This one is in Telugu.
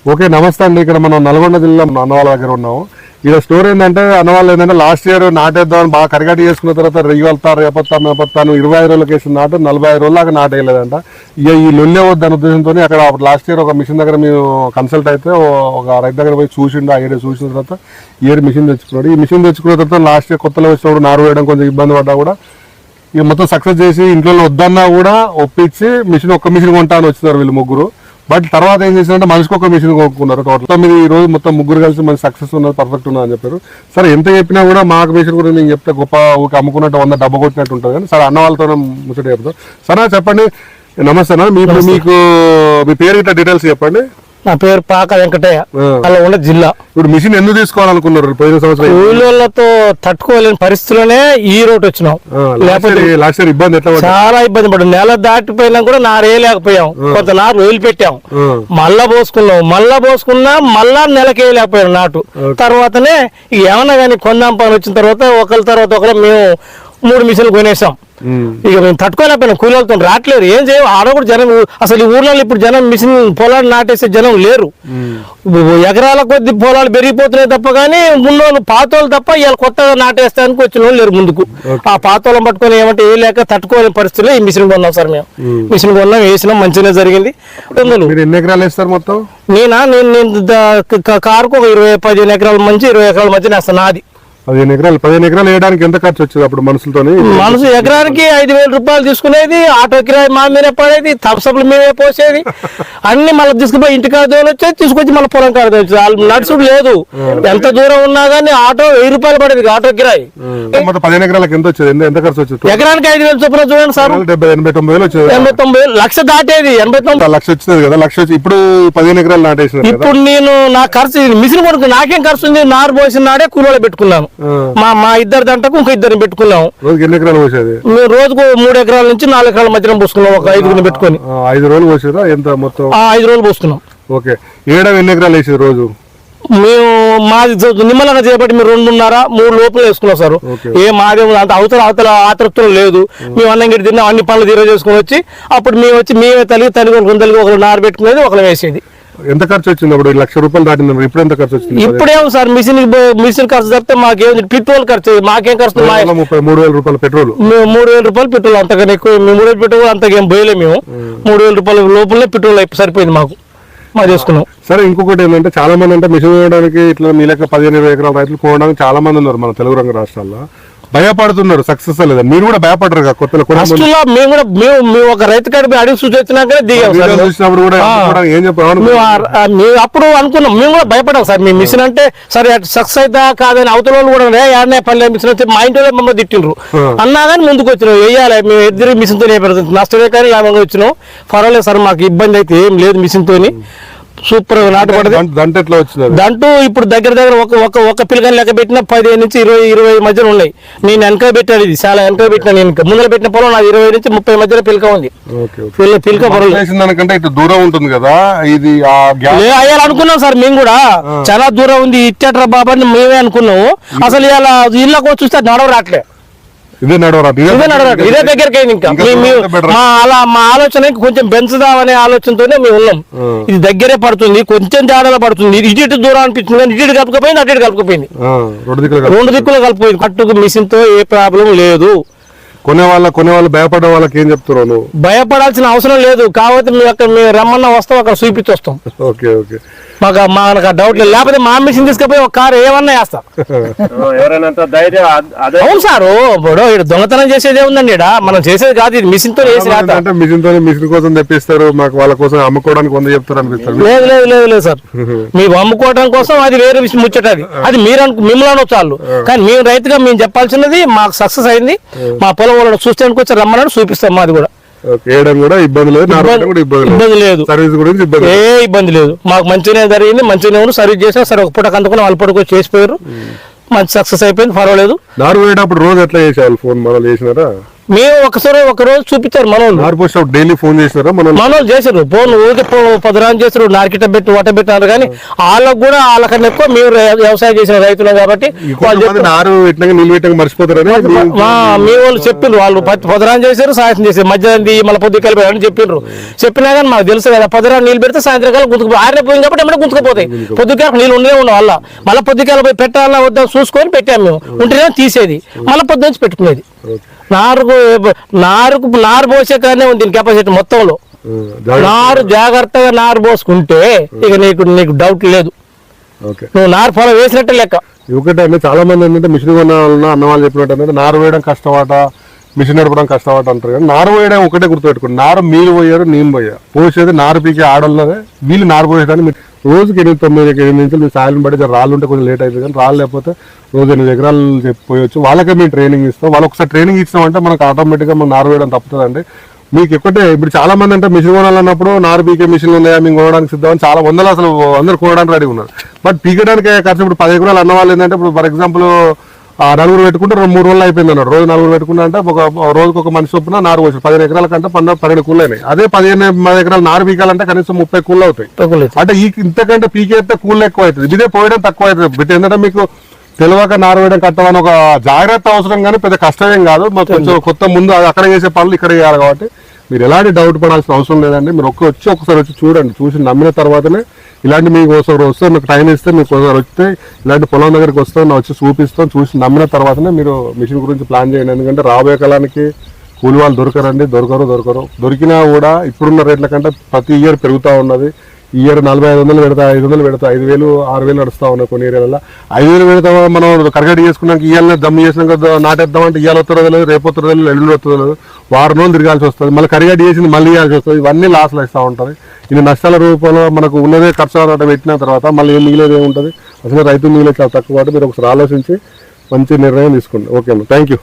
ఓకే నమస్తే అండి. ఇక్కడ మనం నల్గొండ జిల్లా అన్నవాళ్ళ దగ్గర ఉన్నాము. ఇక్కడ స్టోరీ ఏంటంటే అన్నవాళ్ళు ఏంటంటే లాస్ట్ ఇయర్ నాటేద్దామని బాగా కరిగట్టి చేసుకున్న తర్వాత రేపొత్తాను 25 రోజులకి వేసిన నాటు 45 రోజులు దాకా నాటేయలేదంట. ఇక ఈ లొల్లే వద్దు అనే ఉద్దేశంతో అక్కడ లాస్ట్ ఇయర్ ఒక మిషన్ దగ్గర మేము కన్సల్ట్ అయితే ఒక రైతు దగ్గర పోయి చూసిండు. ఆ ఏరియా చూసిన తర్వాత ఇయర్ మిషన్ తెచ్చుకున్నాడు. ఈ మిషన్ తెచ్చుకున్న తర్వాత లాస్ట్ ఇయర్ కొత్తలో వచ్చినప్పుడు నారు వేయడం కొంచెం ఇబ్బంది పడ్డా కూడా ఇక మొత్తం సక్సెస్ చేసి ఇంట్లో వద్దన్నా కూడా ఒప్పించి ఒక్క మిషన్ కొంటాను వచ్చినారు వీళ్ళు ముగ్గురు. బట్ తర్వాత ఏం చేశారంటే మనిషికి ఒక మిషన్ కొనుక్కున్నారు. టోటల్ ఈ రోజు మొత్తం ముగ్గురు కలిసి మనకి సక్సెస్ ఉన్నది, పర్ఫెక్ట్ ఉన్నది అని చెప్పారు. సరే ఎంత చెప్పినా కూడా మాకు మిషన్ గురించి నేను చెప్తే గొప్ప ఊరికి అమ్ముకున్నట్టు 100 డబ్బు కొట్టినట్టు ఉంటుంది. కానీ సరే అన్న వాళ్ళతో ముచ్చట చెప్తాం. సరే చెప్పండి. నమస్తే అన్న. మీకు మీ పేరు ఇట్లా డీటెయిల్స్ చెప్పండి. నా పేరు పాక వెంకటయ్య, నల్గొండ జిల్లా. ఇప్పుడు మిషన్ ఎందుకు తీసుకోవాలనుకున్నారు? పోయిన సంవత్సరం కూలీలతో తట్టుకోలేని పరిస్థితుల్లోనే ఈ రోడ్ వచ్చినాం. లాస్ట్ ఇయర్ ఇబ్బంది ఎట్లా చాలా ఇబ్బంది పడ్డాం. నెల దాటిపోయినా కూడా నారు వేయలేకపోయాం. కొంత నారు వదిలిపెట్టాం, మళ్ళా పోసుకున్నా మళ్ళా నెలకి వేయలేకపోయాం నాటు. తర్వాతనే ఏమన్నా కానీ కొందాం పని వచ్చిన తర్వాత ఒకరి తర్వాత ఒకరు మేము 3 మిషన్లు కొనేసాం. ఇక మేము తట్టుకోలేకపోయినాం. కూలీలతో రావట్లేదు, ఏం చేయం. ఆడ కూడా జనం అసలు ఈ ఊర్లో ఇప్పుడు జనం మిషన్ పొలాలు నాటేసే జనం లేరు. ఎకరాల కొద్ది పొలాలు పెరిగిపోతున్నాయి తప్ప కానీ ఉన్నోళ్ళు పాతోళ్ళు తప్ప ఇవాళ కొత్తగా నాటేస్తానికి వచ్చిన వాళ్ళు లేరు ముందుకు. ఆ పాతోళ్ళని పట్టుకొని ఏమంటే ఏ లేక తట్టుకోలేని పరిస్థితుల్లో ఈ మిషన్ కొన్నాం సార్. మేము మిషన్ కొన్నాం, వేసినాం, మంచిగా జరిగింది. ఎన్ని ఎకరాలు వేస్తారు మొత్తం? నేను కారుకు ఒక 15 ఎకరాల మంచి 20 ఎకరాల మధ్య వేస్తాను. నాది 15 ఎకరాలు వేయడానికి ఎంత ఖర్చు వచ్చేది అప్పుడు మనుషులతో? మనసు ఎకరానికి 5,000 రూపాయలు తీసుకునేది. ఆటో కిరాయి మా మీదే పడేది, థమ్సప్లు మీదే పోసేది. అన్ని మళ్ళీ తీసుకుపోయి ఇంటికాడ వచ్చేది, తీసుకొచ్చి మళ్ళీ పొలం కాడ వచ్చేది. నడుచుడు లేదు. ఎంత దూరం ఉన్నా కానీ ఆటో 1000 రూపాయలు పడేది ఆటో కిరాయి. 15 ఎకరాలకు ఎంత వచ్చేది? ఎంత ఖర్చు వచ్చేది? ఎకరానికి 5,000 చొప్పున చూడండి సార్. 89,000 వచ్చేది. 89,000 లక్ష దాటేది. 89 లక్ష వచ్చింది కదా. లక్ష వచ్చి ఇప్పుడు 15 ఎకరాలు నాటేసిన. ఇప్పుడు నేను నా ఖర్చు మిషన్ కొనుక్కు నాకేం ఖర్చు ఉంది? నారు పోసిన నాడే కూలీలో పెట్టుకున్నాను. మా ఇద్దరు దంటకు ఇంకో 2 పెట్టుకున్నాం. రోజుకి ఎన్ని ఎకరాలు పోసేది? రోజుకు 3 ఎకరాల నుంచి 4 ఎకరాల మధ్యన పోసుకున్నాం. ఒక 5 పెట్టుకుని 5 రోజులు పోసేదా? ఎంత మొత్తం? 5 రోజులు పోసుకున్నాం. ఓకే. ఏడా ఎన్ని ఎకరాలు వేసేది రోజు? మేము మాది నిమ్మలంగా చేపట్టి మేము 2.5-3 లోపల వేసుకున్నాం సార్. మాదే అంత అవతల ఆతృప్తులు లేదు. మేము అన్నం గిట్టి తిన్నాం, అన్ని పనులు తీర చేసుకుని వచ్చి అప్పుడు మేమే తల్లి ఒకరు నారు పెట్టుకునేది, ఒకరు వేసేది. ఎంత ఖర్చు వచ్చింది అప్పుడు? 1,00,000 రూపాయలు దాటింది. ఇప్పుడు ఎంత ఖర్చు వచ్చింది? ఇప్పుడేమో సార్ మిషన్ ఖర్చు తప్పితే మాకేం పెట్రోల్ ఖర్చు, మాకేం ఖర్చు? 33,000 రూపాయలు పెట్రోల్. 3,000 రూపాయలు పెట్రోల్. అంతకన్నా ఎక్కువ 3,000 పెట్రోల్ అంతకేం పోయలేము మేము. 3,000 రూపాయల లోపలనే పెట్రోల్ సరిపోయింది మాకు. చేసుకున్నాం. సరే, ఇంకొకటి ఏంటంటే చాలా మంది అంటే మిషన్ వేయడానికి ఇట్లా మీ లెక్క 15-20 ఎకరాల రైతులు పోవడానికి చాలా మంది ఉన్నారు మన తెలుగు రంగ రాష్ట్రాల్లో. భయపడుతున్నారు, సక్సెస్ లేదా? మీరు కూడా భయపడరు కదా? కొత్తలో మేము ఒక రైతు కాడికి అడిగి చూసినాకనే దిగాం. ఏం చెప్పారు? అప్పుడు అనుకున్నాం, మేము కూడా భయపడాం సార్. మీ మిషన్ అంటే సరే సక్సెస్ అవుతా కాదని అవతల వాళ్ళు కూడా ఏడనే పల్లె మిషన్ వచ్చి మా ఇంట్లో మమ్మల్ని తిట్టిండ్రు అన్నా కానీ ముందుకు వచ్చినాం. వేయాలి మేము ఎదురు మిషన్ తోనే నష్టమే కానీ లాభంగా వచ్చినాం. పర్వాలేదు సార్, మాకు ఇబ్బంది అయితే ఏం లేదు. మిషన్ తోని సూపర్ గా నాటు పడదు. దంటూ ఇప్పుడు దగ్గర ఒక పిల్లగాని లెక్క పెట్టిన 15 నుంచి 20 మధ్యలో ఉన్నాయి. నేను వెనక పెట్టాను, ఇది చాలా వెనక పెట్టినా. నేను ముందర పెట్టిన పొలం నాది 20 నుంచి 30 మధ్యలో పిలక ఉంది. పిలక పొలం దూరం ఉంటుంది కదా, ఇది అయ్యాలనుకున్నాం సార్. మేము కూడా చాలా దూరం ఉంది ఇచ్చేట్రా బాబా అని మేమే అనుకున్నాము. అసలు ఇలా ఇళ్ళకు చూస్తే నడవ రావట్లే. ఇదే దగ్గరికి అయింది. ఇంకా మా ఆలోచన కొంచెం పెంచుదామనే ఆలోచనతోనే మేము ఉన్నాం. ఇది దగ్గరే పడుతుంది, కొంచెం జాడలో పడుతుంది. ఇటు దూరం అనిపించింది కానీ ఇటు కలుపుకపోయింది, అటు కలుపుకపోయింది. 2 దిక్కులు కలిపోయింది. కట్టుకు మిషన్ తో ఏ ప్రాబ్లం లేదు. కొనేవాళ్ళు భయపడే వాళ్ళకి ఏం చెప్తున్నావు? భయపడాల్సిన అవసరం లేదు. కాకపోతే మేము రమ్మన్నా వస్తాం, అక్కడ చూపించి వస్తాం. మాకు డౌట్ లేదు. లేకపోతే మా మిషన్ తీసుకుపోయి ఒక కారు ఏమన్నా వేస్తాం. అవును సార్, ఇప్పుడు దొంగతనం చేసేది ఏముందండి? మనం చేసేది కాదు, ఇది మిషన్ తో మిషన్ కోసం తెప్పిస్తారు. మాకు వాళ్ళ కోసం అమ్ముకోవడానికి 100 చెప్తారు అనిపిస్తారు. లేదు సార్, మీకు అమ్ముకోవడం కోసం అది వేరే విషయం ముచ్చటది. అది మిమ్మల్ని అనొచ్చు వాళ్ళు. కానీ మేము రైతుగా మేము చెప్పాల్సినది మాకు సక్సెస్ అయింది. మా పొలం వాళ్ళు చూస్తే వచ్చి రమ్మన్నాడు, చూపిస్తాం. మాది కూడా ఇబ్బంది లేదు. ఏ ఇబ్బంది లేదు. మాకు మంచిగానే జరిగింది, మంచిగానే సర్వీస్ చేసాం. సరే ఒక పూట అందుకుని వాళ్ళ పూటకు చేసిపోయారు, మంచి సక్సెస్ అయిపోయింది, పర్వాలేదు. నారు వేయటప్పుడు రోజు ఎట్లా చేసేవాళ్ళు? ఫోన్ మొదలు చేసినారా? మేము ఒక రోజు చూపించారు మనోళ్ళు. నారు పోసినప్పుడు డైలీ ఫోన్ చేస్తారా మనోళ్ళు చేశారు ఫోన్, ఊరికి పదురాని చేశారు, నార్కిట పెట్టి వట పెట్టారు. కానీ వాళ్ళకు కూడా వాళ్ళకన్నా ఎక్కువ మేము వ్యవసాయం చేసిన రైతులు కాబట్టి నారు ఇట్లా నీళ్ళు పెట్టక మర్చిపోతారని మీ వాళ్ళు చెప్పిండ్రు. వాళ్ళు పదురాని చేశారు, సాయంత్రం చేశారు, మధ్యాహ్నం మళ్ళీ పొద్దు కలిపి అని చెప్పిండ్రు. చెప్పినా కానీ మాకు తెలుసు కదా, పదురాని నీళ్ళు పెడితే సాయంత్రం కాలం గుంతుకు ఆరిన పోయింది కాబట్టి ఏమైనా గుంతుకుపోతాయి. పొద్దుకాల నీళ్ళు ఉండనే ఉండవు వల్ల మళ్ళీ పొద్దుకాల పోయి పెట్టాలా వద్దా చూసుకొని పెట్టాము మేము. ఉంటేనే తీసేది, మళ్ళీ పొద్దు నుంచి పెట్టుకునేది. నారు పోసే కానీ ఉంది దీని కెపాసిటీ మొత్తంలో. నారు జాగ్రత్తగా నారు పోసుకుంటే ఇక నీకు డౌట్ లేదు, నువ్వు నారు పొలం వేసినట్టే లెక్క. ఒకటే అంటే చాలా మంది ఏంటంటే మిషన్ కొనాలన్న అన్న వాళ్ళు చెప్పినట్టు అంటే నారు వేయడం కష్టమట, మిషన్ నడపడం కష్టమట అంటారు. కానీ నారు వేయడం ఒకటే గుర్తుపెట్టుకోండి, నారు మీరు పోయారు నేను పోయా, పోసేది నారు పీకే ఆడోళ్ళదే. వీళ్ళు నారు పోసేదాన్ని రోజుకి 8-9 నిమిషాలు మీరు సాయం పడి రాళ్ళు ఉంటే కొంచెం లేట్ అవుతుంది. కానీ రాళ్ళు లేకపోతే రోజు 8 ఎకరాలు పోయొచ్చు. వాళ్ళకే మేము ట్రైనింగ్ ఇస్తాం. వాళ్ళు ఒకసారి ట్రైనింగ్ ఇచ్చినామంటే మనకు ఆటోమేటిక్గా మనం నారు వేయడం తప్పుతుందండి. మీకు ఒకటే ఇప్పుడు చాలా మంది అంటే మిషన్ కొనాలన్నప్పుడు నారు పీకే మిషన్లు ఉన్నాయా మేము కొనడానికి సిద్ధమని చాలా వందలు అసలు అందరు కొనడానికి రెడీ ఉన్నారు. బట్ పీకడానికి ఖర్చు ఇప్పుడు 10 ఎకరాలు అన్న వాళ్ళు ఏంటంటే ఇప్పుడు ఫర్ ఎగ్జాంపుల్ 4 పెట్టుకుంటే 3 రోజులు అయిపోయింది అన్నాడు. రోజు 4 పెట్టుకున్నా అంటే రోజుకి ఒక మనిషి చొప్పున నారు పోసి 15 ఎకరాల కంటే 12 కూళ్ళు అయినాయి. అదే 15 ఎకరాలు నారు పీకాలంటే కనీసం 30 కూళ్ళు అవుతాయి. అంటే ఇంతకంటే పీకేస్తే కూళ్ళు ఎక్కువ అవుతుంది, ఇదే పోయడం తక్కువ అవుతుంది. బట్ ఏంటంటే మీకు తెలియక నారు వేయడం కట్టమని ఒక జాగ్రత్త అవసరం, కానీ పెద్ద కష్టమేం కాదు. కొంచెం కొత్త ముందు అది అక్కడ చేసే పనులు ఇక్కడ చేయాలి కాబట్టి మీరు ఎలాంటి డౌట్ పడాల్సిన అవసరం లేదండి. మీరు ఒకసారి వచ్చి చూడండి, చూసి నమ్మిన తర్వాతనే ఇలాంటి మీకు ఒకసారి వస్తే మీకు టైం ఇస్తే మీకు ఒకసారి వస్తే ఇలాంటి పొలం దగ్గరికి వస్తాం, వచ్చి చూపిస్తాం. చూసి నమ్మిన తర్వాతనే మీరు మిషన్ గురించి ప్లాన్ చేయండి. ఎందుకంటే రాబోయే కాలానికి కూలి వాళ్ళు దొరకరు. దొరికినా కూడా ఇప్పుడున్న రేట్ల కంటే ప్రతి ఇయర్ పెరుగుతూ ఉన్నది. ఈ ఇయర్ 4,500 పెడతా, 500 పెడతా, 5,000, 6,000 నడుస్తూ ఉన్నాయి కొన్ని ఏరియాలలో. 5,000 పెడతా మనం కరగడి చేసుకున్నాక ఇవాళ దమ్ము చేసినాక నాటేద్దామంటే ఇవాళ వస్తుందో తెలియదు, రేపు వస్తుందో తెలియదు, ఎల్లుండి వస్తుందో తెలియదు, వారం రోజులు తిరగాల్సి వస్తుంది. మళ్ళీ కరిగడి చేసింది మళ్ళీ ఇవ్వాల్సి వస్తుంది. ఇవన్నీ లాస్లు ఇస్తూ ఉంటుంది. ఇది నష్టాల రూపంలో మనకు ఉన్నదే ఖర్చు పెట్టిన తర్వాత మళ్ళీ ఏం మిగిలేదు ఏముంటుంది. అసలు రైతు మిగిలేదు చాలా తక్కువ. మీరు ఒకసారి ఆలోచించి మంచి నిర్ణయం తీసుకోండి. ఓకే అమ్మ, థ్యాంక్ యూ.